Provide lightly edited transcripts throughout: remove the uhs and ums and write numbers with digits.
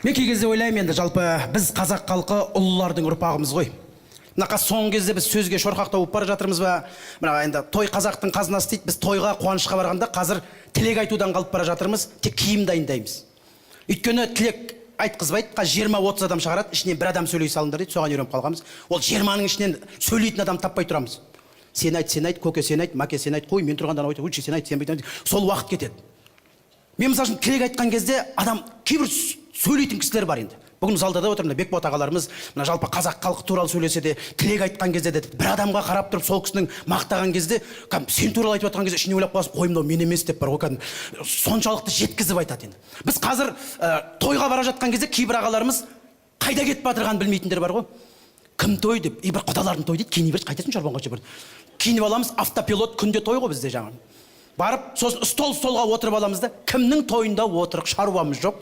Мен кей кезде ойлаймын енді жалпы біз қазақ халқы ұлылардың ұрпағымыз ғой. Мына соңғы кезде біз сөзге шорқақтау болып бара жатырмыз ба? Мына енді той қазақтың қазынасы дейді. Біз тойға, қуанышқа барғанда қазір тілек айтудан қалып бара жатырмыз, тек киім дайындаймыз. Өйткені тілек айтқызбайды, 20-30 адам шығарады, ішінен бір адам сөйлей салыңдар дейді, соған үйреніп қалғанбыз. Ол 20-ның ішінен сөйлейтін адам таппай тұрамыз. Сен айт, көке сен айт, маке сен айт, қой, мен тұрғандан ойты, өтші сен айт, сен байтын. Сол уақыт кетеді. Мен мысалы үшін тілек айтқан кезде адам кейбір сөйлейтін кісілер бар енді. Бүгін залда да отырмын, Бекболат ағаларымыз мына жалпы қазақ халқы туралы сөйлесе де, тілек айтқан кезде де бір адамға қарап тұрып сол кісінің мақтаған кезде, сен туралы айтып жатқан кезде ішіне ойлап қаласың, қой мынау мен емес деп бар ғой, кәдімгі соншалықты жеткізіп айтады енді. Біз қазір тойға бара жатқан кезде кейбір ағаларымыз қайда кетіп жатырғанын білмейтіндер бар ғой. Кім той деп, бір құдалардың той дейді, киініп берші, қайтасың шарбонға бір. Киініп аламыз, автопилот, күнде той ғой бізде жаңағы. Барып, сосын столға отырып аламыз да, кімнің тойында отырық шаруамыз жоқ.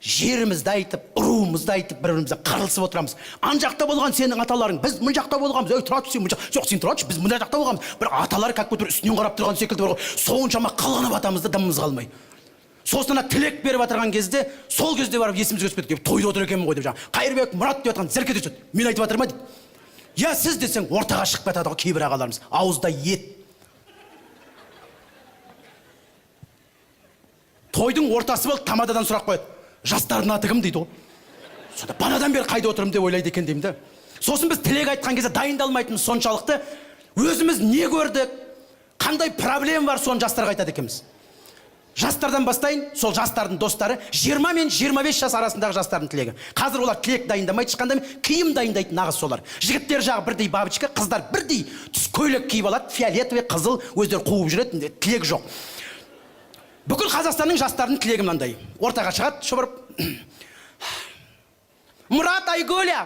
Жерімізді айтып, ұруымызды айтып, бір-бірімізді қарылысып отырамыз. Ан жақта болған сенің аталарың, біз мұн жақта болғанбыз. Ой, тұра түс, сен мұн жақта. Жоқ, сен тұра түс, біз мұнда жақта болғанбыз. Бір аталар как будто үстінен қарап тұрған секілді бар ғой. Соншама қалғанып атамыз да дымымыз қалмай. Сосын тілек беріп отырған кезде, сол кезде барып есімізге түсіп кетті. Тойда отыр екенмін ғой деп жаңа. Қайырбек, Мұрат деп жатқан зірк ете түседі. Мен айтып жатырмын дейді. Я сіз десең ортаға шығып кетеді ғой кейбір ағаларымыз. Ауызда ет. Тойдың ортасы болды, тамададан сұрақ қояды. Жастардың аты кім дейді ғой. Сонда банадан бері қайда отырмын деп ойлайды екен деймін да. Сосын біз тілек айтқан кезде дайындалмайтынымыз соншалықты, өзіміз не көрдік, қандай проблема бар, соны жастарға айтады екенбіз. Жастардан бастайын, сол жастардың достары 20 мен 25 жас арасындағы жастардың тілегі. Қазір олар тілек дайындамайды, ешқандай киім дайындайды нағыз солар. Жігіттер жағы бірдей бабочка, қыздар бірдей түс көйлек киіп алады, фиолетовый, қызыл, өздері қуып жүреді, тілек жоқ. Бүкіл Қазақстанның жастарының тілегі мынандай. Ортаға шығады, шұбырып. Мұрат, Айгуля,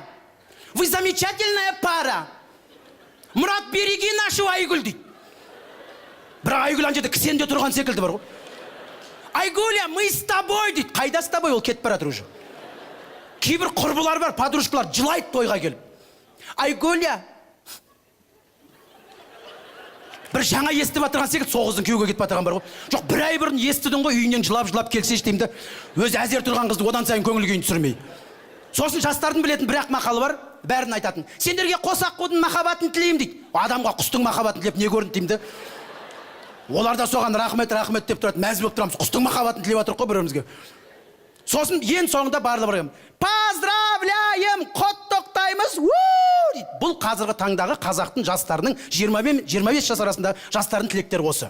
вы замечательная пара. Мұрат, береги нашу Айгүл дейді. Бірақ Айгүл ана жерде кісенде тұрған секілді бар ғой. Айгуля, мы с тобой дейді. Қайда с тобой, ол кетіп бара жатыр уже. Кейбір құрбылар бар, подружкалар жылайды тойға келіп. Айгуля, бір жаңа естіп атырған секілді, соғыздың күйеуге кетіп атырған бар ғой. Жоқ, бір ай бұрын естідің ғой, үйінен жылап келсеш деймді. Өзі әзер тұрған қызды одан сайын көңіл күйін түсірмей. Сосын жастардың білетін бір-ақ мақалы бар, бәрін айтатын. Сендерге қос аққудың махаббатын тілеймін дейді. Адамға құстың махаббатын тілеп не көрінді деймді. Олар да соған рахмет деп тұрады, мәз болып тұрамыз. Құстың махаббатын тілеп жатырық қой бір-бірімізге. Сосын ең соңында барлығы барам. Поздравляем, құттықтаймыз. Бұл қазіргі таңдағы қазақтың жастарының 20 мен 25 жас арасындағы жастардың тілектері осы.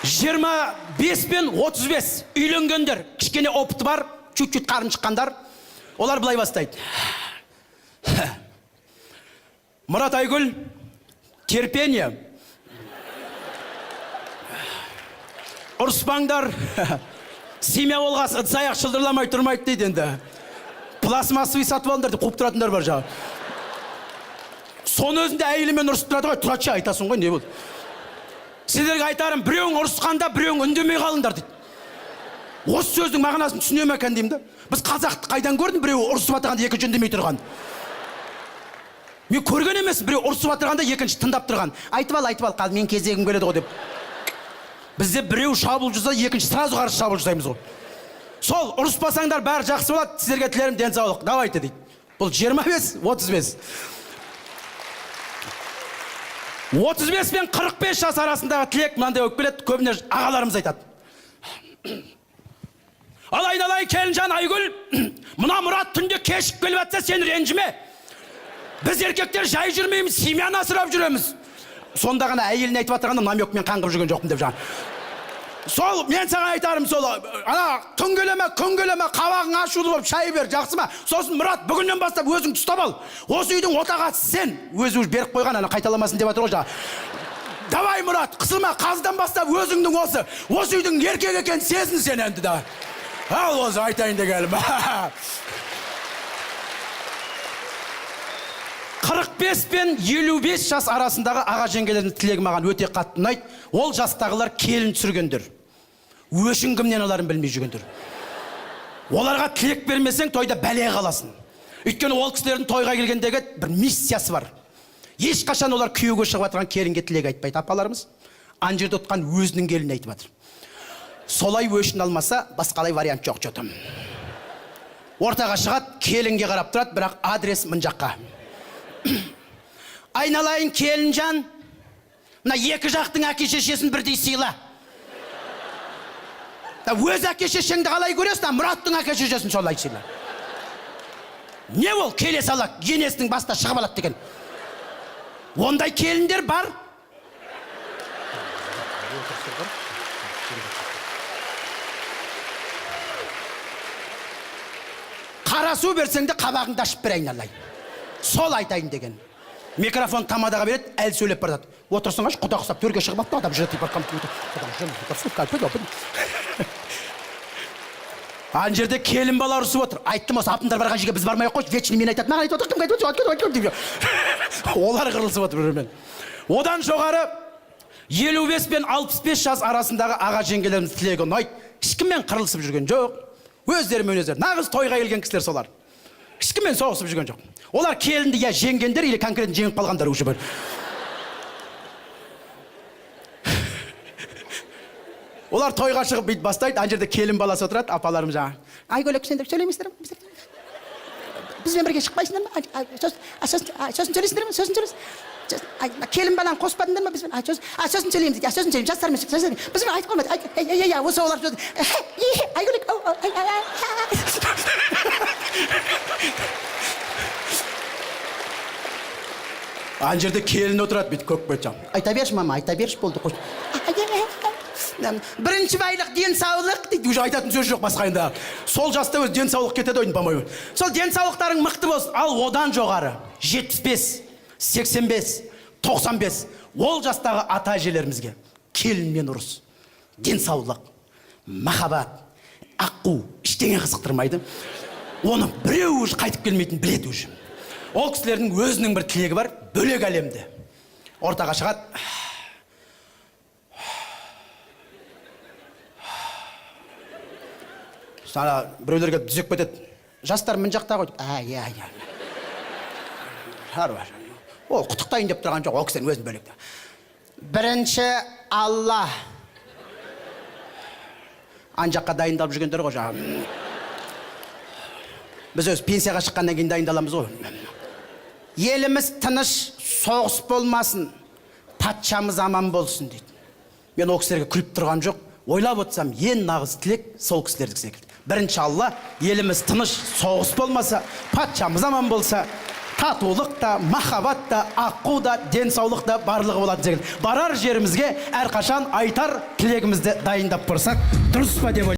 25 пен 35 үйленгендер, кішкене опыты бар, чуть-чуть қарын шыққандар, олар былай бастайды. Мұрат, Айгүл, терпение. Ұрыспаңдар, семья болғас, ыдыс-аяқ шылдырламай тұрмайды дейді енді. Пластмассовый сатып алыңдар деп қуып тұратындар бар жаңа. Соны өзінде әйелімен ұрысып тұрады ғой, тұратшы айтасың ғой, не болды? Сіздерге айтарым, біреуің ұрысқанда, біреуің үндемей қалыңдар дейді. Осы сөздің мағынасын түсінем екен деймін да. Біз қазақты қайдан көрдім, біреуі ұрысып атырғанда екінші үндемей тұрған. Мен көрген емес, біреу ұрысып атырғанда екінші тыңдап тұрған. Айтып ал, қал, мен кезегім келеді ғой деп. Бізде біреу шабуыл жасаса, екінші сразу қарсы шабуыл жасаймыз ғой. Сол, ұрыспасаңдар бәрі жақсы болады, сіздерге тілерім денсаулық. Давайте дейді. Бұл 25, 35. 35 пен 45 жас арасындағы тілек мынандай болып келеді, көбіне ағаларымыз айтады. Ал айналайын келінжан Айгүл, мына Мұрат түнде кешіп келіп жатса сен ренжіме. Біз еркектер жай жүрмейміз, семьяны асырап жүреміз. Сонда ғана әйеліне айтып жатырғанда намекпен қаңғып жүрген жоқпын деп жаңа. Сол, мен саған айтарым сол, ана күн келеме, қабағың ашулы болып шай бер, жақсы ма? Сосын Мұрат, бүгіннен бастап өзің ұстап ал. Осы үйдің отағасы сен. Өзі беріп қойған, ана қайталамасын деп жатыр ғой жаңа. Давай Мұрат, қысылма, қаздан бастап өзіңдің осы үйдің еркек екенін сезін сен енді да. Ал осы айтайын дегенім. 45 пен 55 жас арасындағы аға жеңгелердің тілегі маған өте қатты ұнайды. Ол жастағылар келін түсіргендер. Өшін кімнен аларын білмей жүргендер. Оларға тілек бермесең тойда бәле қаласың. Өйткені ол кісілердің тойға келгендегі бір миссиясы бар. Ешқашан олар күйеуге шығып жатырған келінге тілек айтпайды. Апаларымыз ана жерде отқан өзінің келініне айтып жатыр. Солай өшін алмаса, басқалай вариант жоқ жотым. Ортаға шығады, келінге қарап тұрады, бірақ адрес мын жаққа. Айналайын келінжан, мына екі жақтың әке-шешесін бірдей сыйла. Өз әке-шешеңді қалай көресің, Мұраттың әке-шешесін солай сыйла. Не ол келе сала енесінің баста шығып алады деген. Ондай келіндер бар. Қара су берсең де қабағыңды ашып берейін алайын. Сол айтайын деген. Микрофон тамадаға береді, әл сөйлеп бардады. Отырсың аш, құда құсап төрге шығып атты, адам жыртып барқам түгіді. Ан жерде келін бала ұрысып отыр. Айттым осы апындар барға жерге біз бармай қойшы, вечный мен айтады. Маған айтып отыр, кім айтып отыр, олар қырылысып отыр бірімен. Одан жоғары 55 пен 65 жас арасындағы аға жеңгелеріміз тілегі ұнайды. Ешкіммен қырылысып жүрген жоқ. Өздерімен өздері. Нағыз тойға келген кісілер солар. Ешкіммен соғысып жүрген жоқ. Олар келінді я жеңгендер, или конкретно жеңіп қалғандар уже бір. Олар тойға шығып бейт бастайды, ан жерде келін баласы отырады, апаларым жаңа. Айгөлек, сендер сөйлемейсіздер ме? Бізбен бірге шықпайсыңдар ма? Сосын сөйлейсіңдер ме? Сосын сөйлейсің. Келін баланы қоспадыңдар ма бізбен? Сосын сөйлейміз дейді. Сосын сөйлейміз, жастармен сөйлейміз. Бізбен айтып қалмайды. Осы олар сөйлейді. Айгөлек, ан жерде келін отырады бейт, көк бөтжан. Айта берші, мама, айта берші болды. Бірінші байлық денсаулық дейді, уже айтатын сөз жоқ басқа енді. Сол жаста өз денсаулық кетеді ойын бамай. Сол денсаулықтарың мықты болсын, ал одан жоғары 75, 85, 95 ол жастағы ата әжелерімізге келінмен ұрыс, денсаулық, махаббат, аққу ештеңе қызықтырмайды. Оны біреу уже қайтып келмейтін біледі уже. Ол кісілердің өзінің бір тілегі бар, бөлек әлемде. Ортаға шығады. Сана біреулерге дүзек бетеді. Жастар мін жақта қойды. Ол құттықтайын деп тұрған жоқ, ол кісілер өзін бөлекті. Бірінші Алла. Ан жаққа дайындалып жүргендер ғой жаңа. Біз өз пенсияға шыққаннан кейін дайындаламыз ғой. Еліміз тыныш, соғыс болмасын, патшамыз аман болсын дейді. Мен ол кісілерге күліп тұрған жоқ. Ойлап отырсам, ең нағыз тілек сол кісілердік секілді. Бірінші Алла, еліміз тыныш, соғыс болмаса, патшамыз аман болса, татулық та, махаббат та, аққу да, денсаулық да барлығы болады секілді. Барар жерімізге әрқашан айтар тілегімізді дайындап тұрсақ, дұрыс па деп ойлаймын.